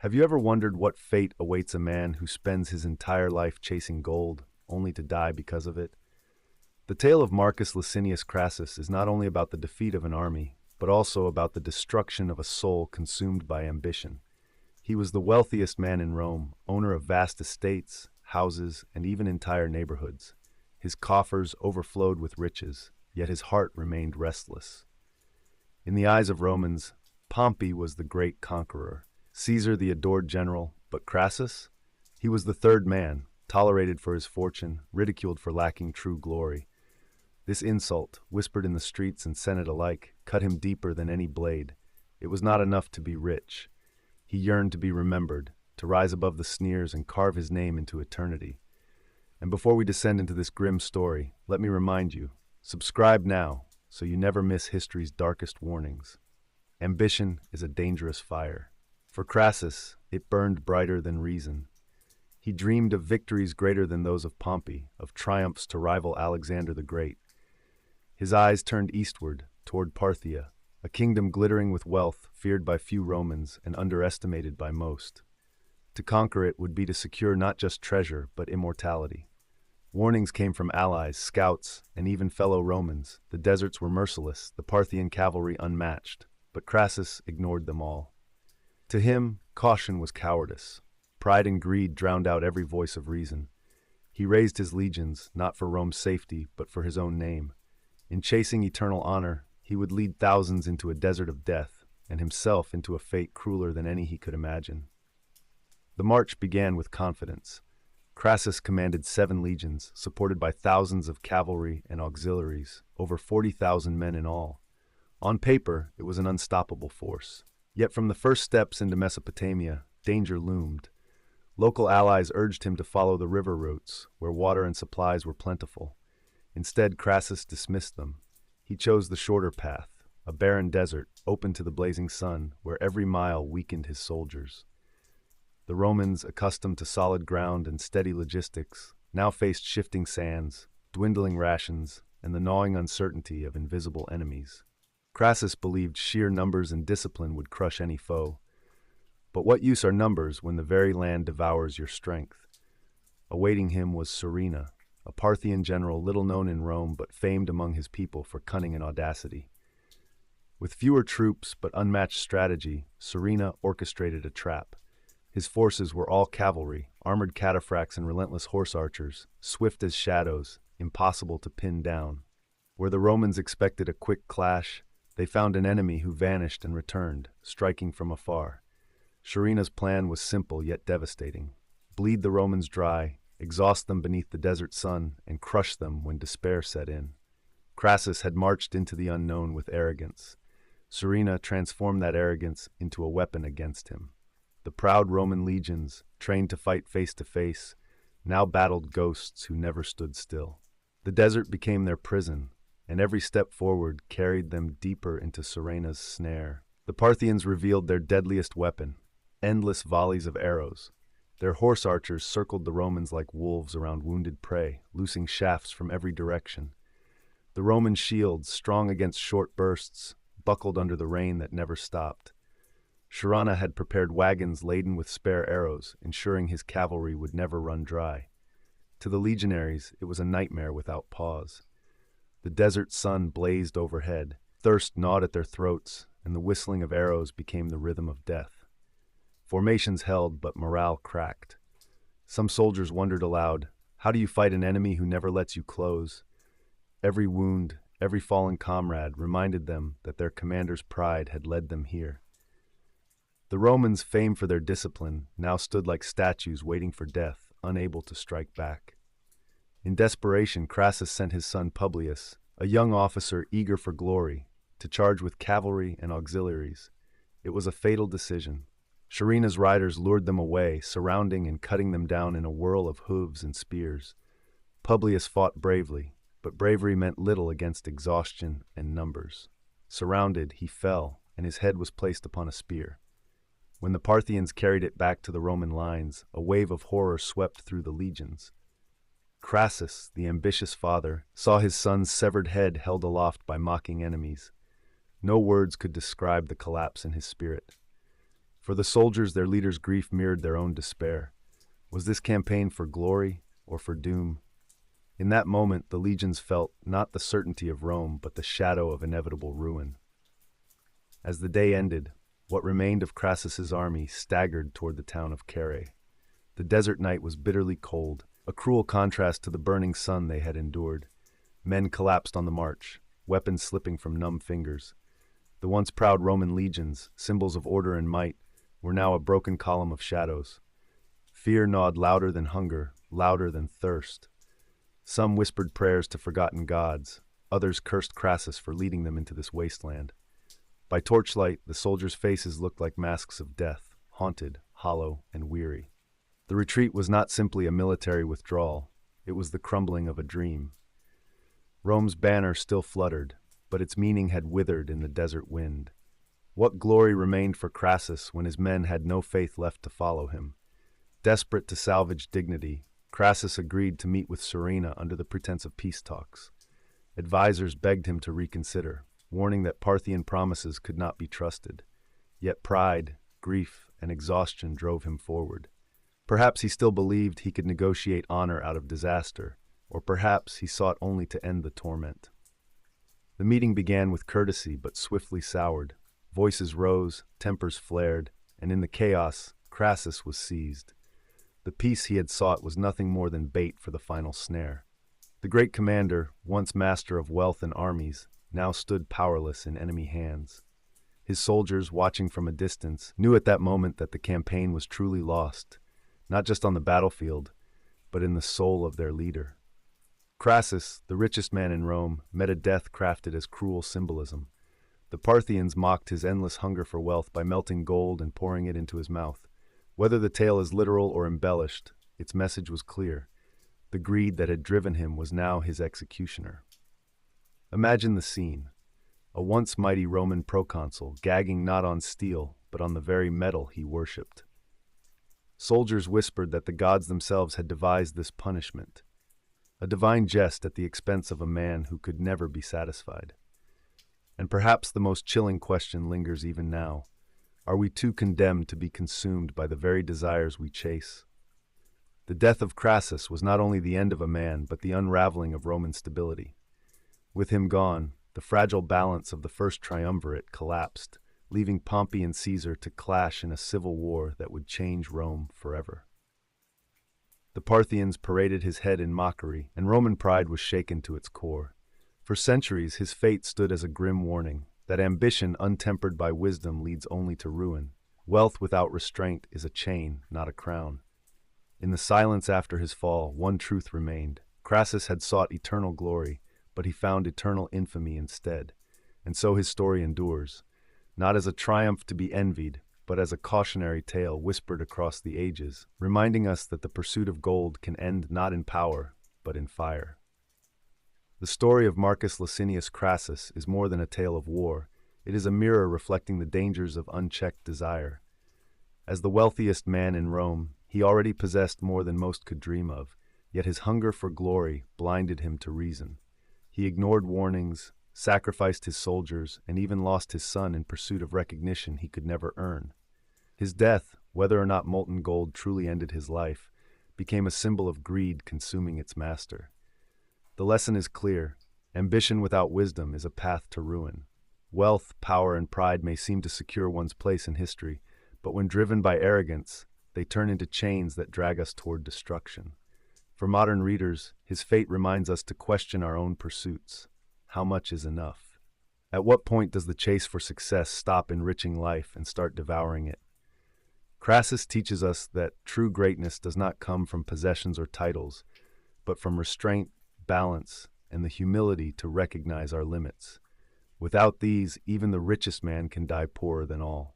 Have you ever wondered what fate awaits a man who spends his entire life chasing gold, only to die because of it? The tale of Marcus Licinius Crassus is not only about the defeat of an army, but also about the destruction of a soul consumed by ambition. He was the wealthiest man in Rome, owner of vast estates, houses, and even entire neighborhoods. His coffers overflowed with riches, yet his heart remained restless. In the eyes of Romans, Pompey was the great conqueror, Caesar the adored general, but Crassus? He was the third man, tolerated for his fortune, ridiculed for lacking true glory. This insult, whispered in the streets and Senate alike, cut him deeper than any blade. It was not enough to be rich. He yearned to be remembered, to rise above the sneers and carve his name into eternity. And before we descend into this grim story, let me remind you, subscribe now so you never miss history's darkest warnings. Ambition is a dangerous fire. For Crassus, it burned brighter than reason. He dreamed of victories greater than those of Pompey, of triumphs to rival Alexander the Great. His eyes turned eastward, toward Parthia, a kingdom glittering with wealth, feared by few Romans and underestimated by most. To conquer it would be to secure not just treasure, but immortality. Warnings came from allies, scouts, and even fellow Romans. The deserts were merciless, the Parthian cavalry unmatched, but Crassus ignored them all. To him, caution was cowardice. Pride and greed drowned out every voice of reason. He raised his legions, not for Rome's safety, but for his own name. In chasing eternal honor, he would lead thousands into a desert of death, and himself into a fate crueler than any he could imagine. The march began with confidence. Crassus commanded 7 legions, supported by thousands of cavalry and auxiliaries, over 40,000 men in all. On paper, it was an unstoppable force. Yet from the first steps into Mesopotamia, danger loomed. Local allies urged him to follow the river routes, where water and supplies were plentiful. Instead, Crassus dismissed them. He chose the shorter path, a barren desert, open to the blazing sun, where every mile weakened his soldiers. The Romans, accustomed to solid ground and steady logistics, now faced shifting sands, dwindling rations, and the gnawing uncertainty of invisible enemies. Crassus believed sheer numbers and discipline would crush any foe. But what use are numbers when the very land devours your strength? Awaiting him was Surena, a Parthian general little known in Rome but famed among his people for cunning and audacity. With fewer troops but unmatched strategy, Surena orchestrated a trap. His forces were all cavalry, armored cataphracts and relentless horse archers, swift as shadows, impossible to pin down. Where the Romans expected a quick clash, they found an enemy who vanished and returned, striking from afar. Surena's plan was simple yet devastating. Bleed the Romans dry, exhaust them beneath the desert sun, and crush them when despair set in. Crassus had marched into the unknown with arrogance. Surena transformed that arrogance into a weapon against him. The proud Roman legions, trained to fight face to face, now battled ghosts who never stood still. The desert became their prison, and every step forward carried them deeper into Surena's snare. The Parthians revealed their deadliest weapon, endless volleys of arrows. Their horse archers circled the Romans like wolves around wounded prey, loosing shafts from every direction. The Roman shields, strong against short bursts, buckled under the rain that never stopped. Surena had prepared wagons laden with spare arrows, ensuring his cavalry would never run dry. To the legionaries, it was a nightmare without pause. The desert sun blazed overhead, thirst gnawed at their throats, and the whistling of arrows became the rhythm of death. Formations held, but morale cracked. Some soldiers wondered aloud, how do you fight an enemy who never lets you close? Every wound, every fallen comrade reminded them that their commander's pride had led them here. The Romans, famed for their discipline, now stood like statues waiting for death, unable to strike back. In desperation, Crassus sent his son Publius, a young officer eager for glory, to charge with cavalry and auxiliaries. It was a fatal decision. Surena's riders lured them away, surrounding and cutting them down in a whirl of hooves and spears. Publius fought bravely, but bravery meant little against exhaustion and numbers. Surrounded, he fell, and his head was placed upon a spear. When the Parthians carried it back to the Roman lines, a wave of horror swept through the legions. Crassus, the ambitious father, saw his son's severed head held aloft by mocking enemies. No words could describe the collapse in his spirit. For the soldiers, their leader's grief mirrored their own despair. Was this campaign for glory or for doom? In that moment, the legions felt not the certainty of Rome, but the shadow of inevitable ruin. As the day ended, what remained of Crassus's army staggered toward the town of Carrhae. The desert night was bitterly cold, a cruel contrast to the burning sun they had endured. Men collapsed on the march, weapons slipping from numb fingers. The once proud Roman legions, symbols of order and might, were now a broken column of shadows. Fear gnawed louder than hunger, louder than thirst. Some whispered prayers to forgotten gods, others cursed Crassus for leading them into this wasteland. By torchlight, the soldiers' faces looked like masks of death, haunted, hollow, and weary. The retreat was not simply a military withdrawal, it was the crumbling of a dream. Rome's banner still fluttered, but its meaning had withered in the desert wind. What glory remained for Crassus when his men had no faith left to follow him? Desperate to salvage dignity, Crassus agreed to meet with Serena under the pretense of peace talks. Advisors begged him to reconsider, warning that Parthian promises could not be trusted. Yet pride, grief, and exhaustion drove him forward. Perhaps he still believed he could negotiate honor out of disaster, or perhaps he sought only to end the torment. The meeting began with courtesy but swiftly soured. Voices rose, tempers flared, and in the chaos, Crassus was seized. The peace he had sought was nothing more than bait for the final snare. The great commander, once master of wealth and armies, now stood powerless in enemy hands. His soldiers, watching from a distance, knew at that moment that the campaign was truly lost, not just on the battlefield, but in the soul of their leader. Crassus, the richest man in Rome, met a death crafted as cruel symbolism. The Parthians mocked his endless hunger for wealth by melting gold and pouring it into his mouth. Whether the tale is literal or embellished, its message was clear. The greed that had driven him was now his executioner. Imagine the scene. A once mighty Roman proconsul, gagging not on steel, but on the very metal he worshipped. Soldiers whispered that the gods themselves had devised this punishment, a divine jest at the expense of a man who could never be satisfied. And perhaps the most chilling question lingers even now. Are we too condemned to be consumed by the very desires we chase? The death of Crassus was not only the end of a man, but the unraveling of Roman stability. With him gone, the fragile balance of the first triumvirate collapsed, leaving Pompey and Caesar to clash in a civil war that would change Rome forever. The Parthians paraded his head in mockery, and Roman pride was shaken to its core. For centuries, his fate stood as a grim warning, that ambition untempered by wisdom leads only to ruin. Wealth without restraint is a chain, not a crown. In the silence after his fall, one truth remained. Crassus had sought eternal glory, but he found eternal infamy instead. And so his story endures, not as a triumph to be envied, but as a cautionary tale whispered across the ages, reminding us that the pursuit of gold can end not in power, but in fire. The story of Marcus Licinius Crassus is more than a tale of war. It is a mirror reflecting the dangers of unchecked desire. As the wealthiest man in Rome, he already possessed more than most could dream of, yet his hunger for glory blinded him to reason. He ignored warnings, sacrificed his soldiers, and even lost his son in pursuit of recognition he could never earn. His death, whether or not molten gold truly ended his life, became a symbol of greed consuming its master. The lesson is clear. Ambition without wisdom is a path to ruin. Wealth, power, and pride may seem to secure one's place in history, but when driven by arrogance, they turn into chains that drag us toward destruction. For modern readers, his fate reminds us to question our own pursuits. How much is enough? At what point does the chase for success stop enriching life and start devouring it? Crassus teaches us that true greatness does not come from possessions or titles, but from restraint, balance, and the humility to recognize our limits. Without these, even the richest man can die poorer than all.